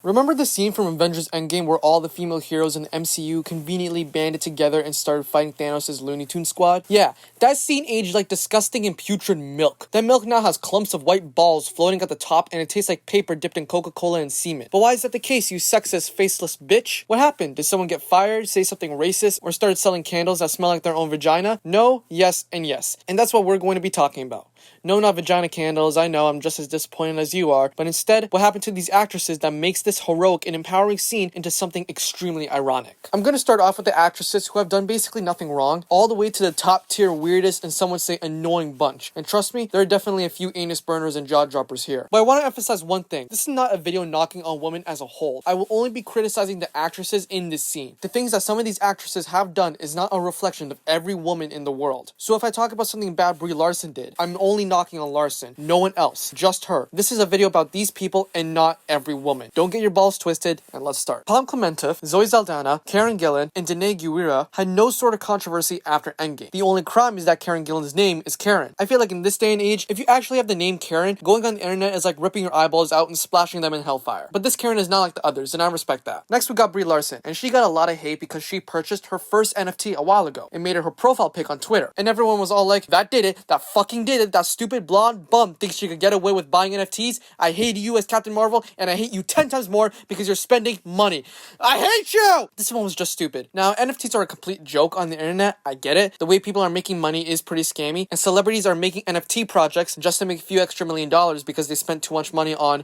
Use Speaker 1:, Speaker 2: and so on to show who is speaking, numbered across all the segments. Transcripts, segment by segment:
Speaker 1: Remember the scene from Avengers Endgame where all the female heroes in the MCU conveniently banded together and started fighting Thanos' Looney Tunes squad? Yeah, that scene aged like disgusting and putrid milk. That milk now has clumps of white balls floating at the top and it tastes like paper dipped in Coca-Cola and semen. But why is that the case, you sexist, faceless bitch? What happened? Did someone get fired, say something racist, or started selling candles that smell like their own vagina? No, yes, and yes. And that's what we're going to be talking about. No, not vagina candles, I know, I'm just as disappointed as you are, but instead, what happened to these actresses that makes this heroic and empowering scene into something extremely ironic? I'm gonna start off with the actresses who have done basically nothing wrong, all the way to the top tier weirdest and some would say annoying bunch. And trust me, there are definitely a few anus burners and jaw droppers here. But I want to emphasize one thing, this is not a video knocking on women as a whole. I will only be criticizing the actresses in this scene. The things that some of these actresses have done is not a reflection of every woman in the world. So if I talk about something bad Brie Larson did, I'm only knocking on Larson, no one else, just her. This is a video about these people and not every woman. Don't get your balls twisted, and let's start. Palm Clementov, Zoe Saldana, Karen Gillan, and Danae Guerra had no sort of controversy after Endgame. The only crime is that Karen Gillan's name is Karen. I feel like in this day and age, if you actually have the name Karen, going on the internet is like ripping your eyeballs out and splashing them in hellfire. But this Karen is not like the others, and I respect that. Next we got Brie Larson, and she got a lot of hate because she purchased her first NFT a while ago and made it her profile pic on Twitter. And everyone was all like, that did it, that fucking did it, that stupid blonde bum thinks she could get away with buying NFTs. I hate you as Captain Marvel, and I hate you 10 times more because you're spending money. I hate you! This one was just stupid. Now, NFTs are a complete joke on the internet, I get it. The way people are making money is pretty scammy, and celebrities are making NFT projects just to make a few extra $1 million because they spent too much money on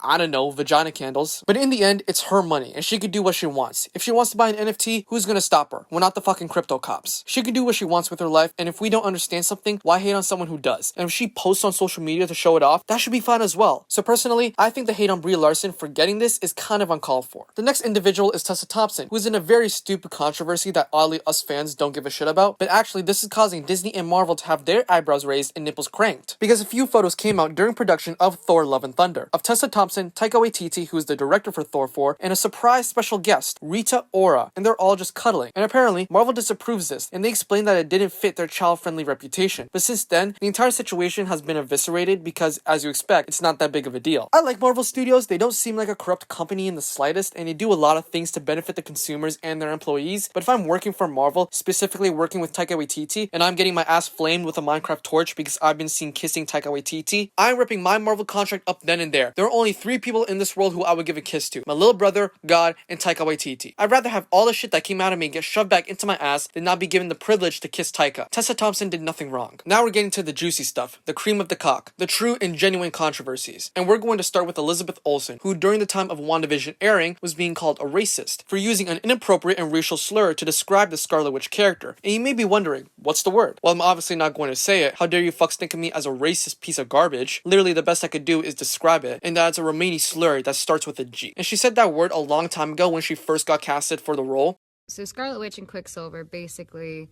Speaker 1: I don't know, vagina candles. But in the end, it's her money, and she can do what she wants. If she wants to buy an NFT, who's gonna stop her? We're not the fucking crypto cops. She can do what she wants with her life, and if we don't understand something, why hate on someone who does? And if she posts on social media to show it off, that should be fine as well. So personally, I think the hate on Brie Larson for getting this is kind of uncalled for. The next individual is Tessa Thompson, who is in a very stupid controversy that oddly us fans don't give a shit about, but actually this is causing Disney and Marvel to have their eyebrows raised and nipples cranked. Because a few photos came out during production of Thor Love and Thunder, of Tessa Thompson, Taika Waititi, who is the director for Thor 4, and a surprise special guest, Rita, and they're all just cuddling. And apparently, Marvel disapproves this, and they explain that it didn't fit their child-friendly reputation. But since then, the entire situation has been eviscerated because, as you expect, it's not that big of a deal. I like Marvel Studios, they don't seem like a corrupt company in the slightest, and they do a lot of things to benefit the consumers and their employees. But if I'm working for Marvel, specifically working with Taika Waititi, and I'm getting my ass flamed with a Minecraft torch because I've been seen kissing Taika Waititi, I'm ripping my Marvel contract up then and there. There are only 3 people in this world who I would give a kiss to: my little brother, God, and Taika Waititi. I'd rather have all the shit that came out of me get shoved back into my ass than not be given the privilege to kiss Taika. Tessa Thompson did nothing wrong. Now we're getting to the juicy stuff, the cream of the cock, the true and genuine controversies. And we're going to start with Elizabeth Olsen, who during the time of WandaVision airing was being called a racist for using an inappropriate and racial slur to describe the Scarlet Witch character. And you may be wondering, what's the word? Well, I'm obviously not going to say it. How dare you fucks think of me as a racist piece of garbage? Literally the best I could do is describe it, and that it's a Romani slur that starts with a G. And she said that word a long time ago when she first got casted for the role.
Speaker 2: So Scarlet Witch and Quicksilver, basically,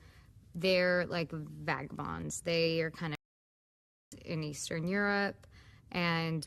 Speaker 2: they're like vagabonds. They are kind of in Eastern Europe, and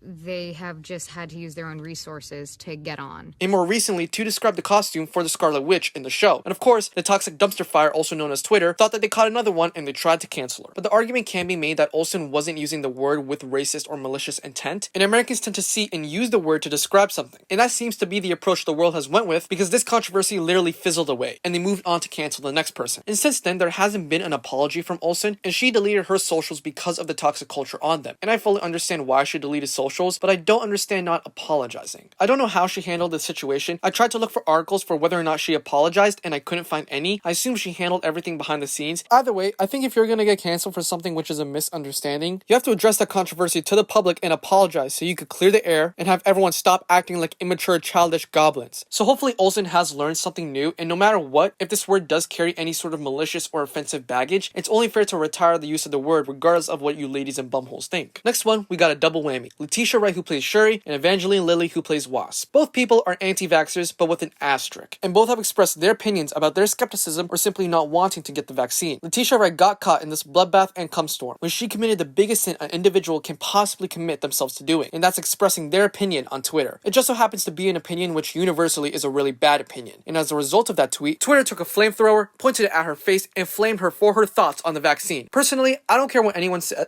Speaker 2: they have just had to use their own resources to get on.
Speaker 1: And more recently, to describe the costume for the Scarlet Witch in the show. And of course, the toxic dumpster fire, also known as Twitter, thought that they caught another one and they tried to cancel her. But the argument can be made that Olsen wasn't using the word with racist or malicious intent, and Americans tend to see and use the word to describe something. And that seems to be the approach the world has went with, because this controversy literally fizzled away, and they moved on to cancel the next person. And since then, there hasn't been an apology from Olsen, and she deleted her socials because of the toxic culture on them. And I fully understand why she deleted socials, but I don't understand not apologizing. I don't know how she handled the situation. I tried to look for articles for whether or not she apologized, and I couldn't find any. I assume she handled everything behind the scenes. Either way, I think if you're gonna get canceled for something which is a misunderstanding, you have to address that controversy to the public and apologize so you could clear the air and have everyone stop acting like immature, childish goblins. So hopefully Olsen has learned something new, and no matter what, if this word does carry any sort of malicious or offensive baggage, it's only fair to retire the use of the word regardless of what you ladies and bumholes think. Next one, we got a double whammy. Letitia Wright, who plays Shuri, and Evangeline Lilly, who plays Wasp. Both people are anti-vaxxers, but with an asterisk. And both have expressed their opinions about their skepticism or simply not wanting to get the vaccine. Letitia Wright got caught in this bloodbath and cum storm when she committed the biggest sin an individual can possibly commit themselves to doing, and that's expressing their opinion on Twitter. It just so happens to be an opinion which universally is a really bad opinion. And as a result of that tweet, Twitter took a flamethrower, pointed it at her face, and flamed her for her thoughts on the vaccine. Personally, I don't care what anyone said.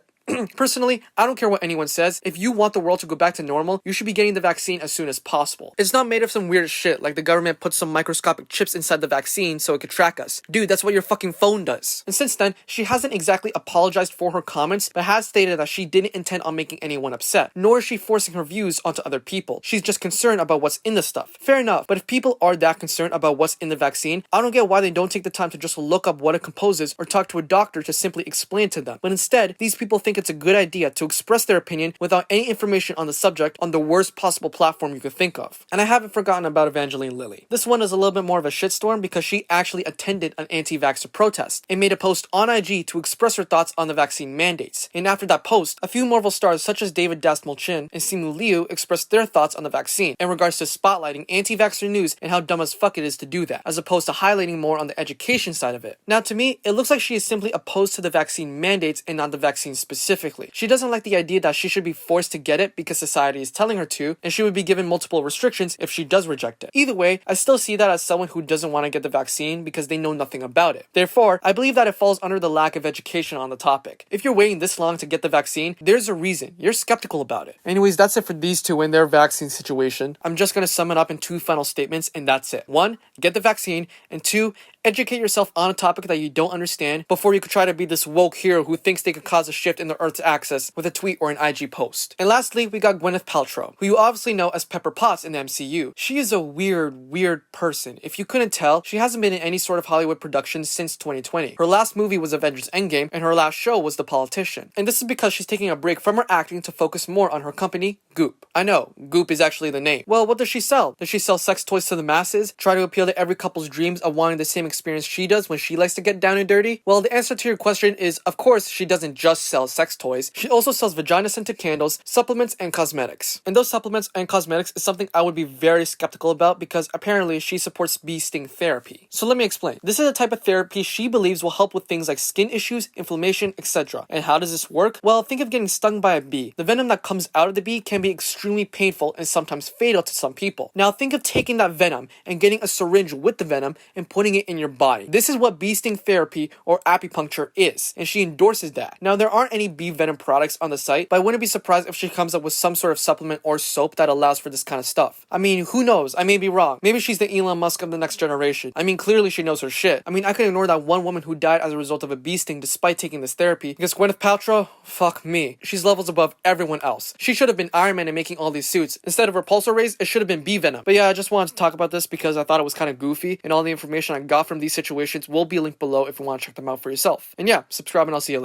Speaker 1: Personally, I don't care what anyone says. If you want the world to go back to normal, you should be getting the vaccine as soon as possible. It's not made of some weird shit like the government put some microscopic chips inside the vaccine so it could track us. Dude, that's what your fucking phone does. And since then, she hasn't exactly apologized for her comments, but has stated that she didn't intend on making anyone upset, nor is she forcing her views onto other people. She's just concerned about what's in the stuff. Fair enough, but if people are that concerned about what's in the vaccine, I don't get why they don't take the time to just look up what it composes or talk to a doctor to simply explain to them. But instead, these people think it's a good idea to express their opinion without any information on the subject on the worst possible platform you could think of. And I haven't forgotten about Evangeline Lilly. This one is a little bit more of a shitstorm because she actually attended an anti-vaxxer protest and made a post on IG to express her thoughts on the vaccine mandates. And after that post, a few Marvel stars such as Dastmalchian and Simu Liu expressed their thoughts on the vaccine in regards to spotlighting anti-vaxxer news and how dumb as fuck it is to do that, as opposed to highlighting more on the education side of it. Now to me, it looks like she is simply opposed to the vaccine mandates and not the vaccine specifically. She doesn't like the idea that she should be forced to get it because society is telling her to, and she would be given multiple restrictions if she does reject it. Either way, I still see that as someone who doesn't want to get the vaccine because they know nothing about it. Therefore, I believe that it falls under the lack of education on the topic. If you're waiting this long to get the vaccine, there's a reason. You're skeptical about it. Anyways, that's it for these two and their vaccine situation. I'm just gonna sum it up in two final statements, and that's it. 1, get the vaccine, and 2, educate yourself on a topic that you don't understand before you could try to be this woke hero who thinks they could cause a shift in the Earth's axis with a tweet or an IG post. And lastly, we got Gwyneth Paltrow, who you obviously know as Pepper Potts in the MCU. She is a weird person. If you couldn't tell, she hasn't been in any sort of Hollywood production since 2020. Her last movie was Avengers Endgame, and her last show was The Politician. And this is because she's taking a break from her acting to focus more on her company, Goop. I know, Goop is actually the name. Well, what does she sell? Does she sell sex toys to the masses? Try to appeal to every couple's dreams of wanting the same experience she does when she likes to get down and dirty? Well, the answer to your question is, of course, she doesn't just sell sex toys. She also sells vagina-scented candles, supplements, and cosmetics. And those supplements and cosmetics is something I would be very skeptical about because apparently she supports bee sting therapy. So let me explain. This is a type of therapy she believes will help with things like skin issues, inflammation, etc. And how does this work? Well, think of getting stung by a bee. The venom that comes out of the bee can be extremely painful and sometimes fatal to some people. Now think of taking that venom and getting a syringe with the venom and putting it in your body. This is what bee sting therapy or acupuncture is, and she endorses that. Now there aren't any bee venom products on the site, but I wouldn't be surprised if she comes up with some sort of supplement or soap that allows for this kind of stuff. I mean, who knows? I may be wrong. Maybe she's the Elon Musk of the next generation. I mean, clearly she knows her shit. I mean, I can ignore that one woman who died as a result of a bee sting despite taking this therapy, because Gwyneth Paltrow, fuck me. She's levels above everyone else. She should have been Iron Man and making all these suits. Instead of repulsor rays, it should have been bee venom. But yeah, I just wanted to talk about this because I thought it was kind of goofy, and all the information I got from these situations will be linked below if you want to check them out for yourself. And yeah, subscribe and I'll see you later.